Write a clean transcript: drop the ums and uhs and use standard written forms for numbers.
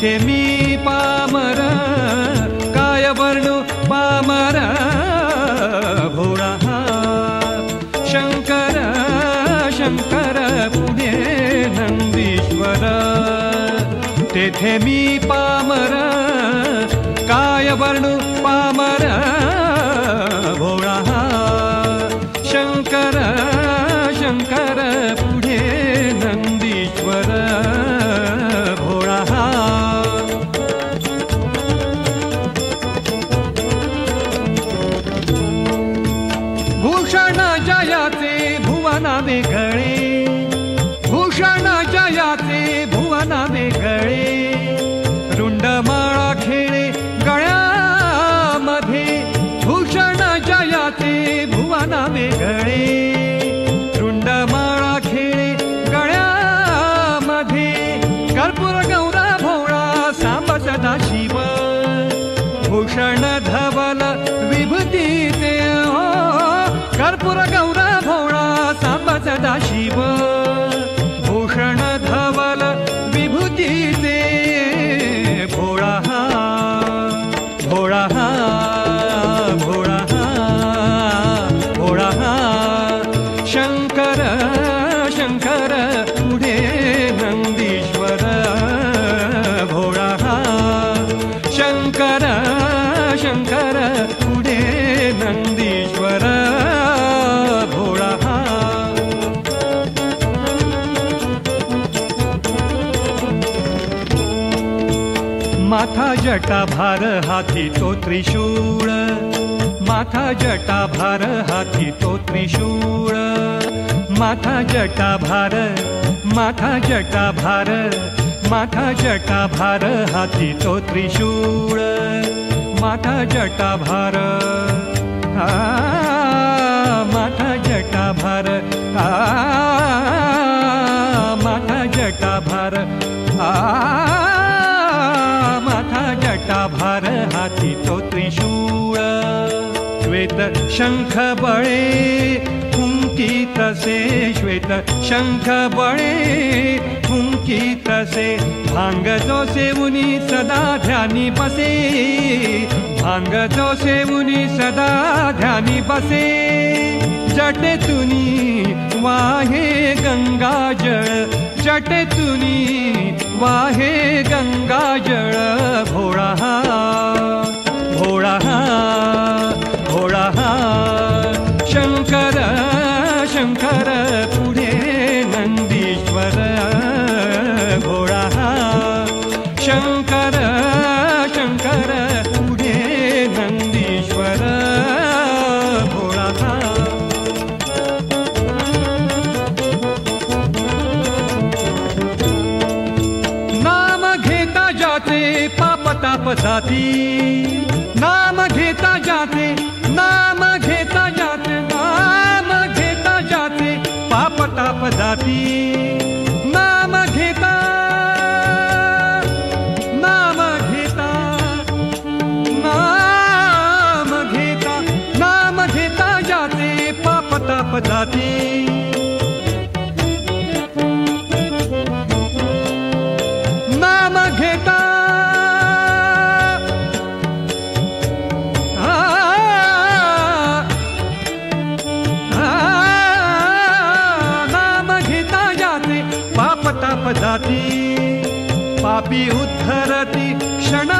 तेथे मी पामर काय वर्णू पामर भोळा शंकर शंकर पुढे नंदीश्वर तेथे मी पामर काय वर्णू पामर भोळा शंकर शंकर पुढे नंदीश्वर भोळा भूषण जयाचे भुवना वेगळे भूषण जयाचे भुवना वेगळे रुंडमाळा खेळे गळ्यामध्ये भूषण जयाचे भुवना वेगळे रुंडमाळा खेळे गळ्यामध्ये कर्पूर गौरा भोळा सांब सदा शिव भूषण धवल विभूतीचे कर्पूर गौरा भोळा सांब सदा शिव भूषण धवल विभूतीचे भोळा भोळा भोळा भोळा शंकर शंकर पुढे नंदीश्वर भोळा शंकर शंकर पुढे नंदीश्वर भोळा माथा जटा भार हाती तो त्रिशूळ माथा जटा भार हाती तो त्रिशूळ माथा जटा भार माथा जटा भार माथा जटा भार हाती तो त्रिशूळ माथा जटा भार माथा जटा भार माथा जटा भार माथा जटा भार हाती तो त्रिशूळ श्वेत शंख बळे फुंकी तसे श्वेत शंख बळे फुंकी तसे भांग जो सेवुनी सदा ध्यानी बसे भांग जो सेवुनी सदा ध्यानी बसे जटेतुनी वाहे गंगाजळ जटेतुनी वाहे गंगाजळ भोळा भोळा भोळा शंकर शंकर पुढे नंदीश्वर भोळा शंकर शंकर पुढे नंदीश्वर भोळा नाम घेता जाते पाप ताप जाती नाम घेता जाते नाम घेता जाते नाम घेता जाते पाप ताप जाती नाम घेता नाम घेता नाम घेता नाम घेता जाते पाप ताप जाती नाम घेता जाती पापी उद्धरती क्षण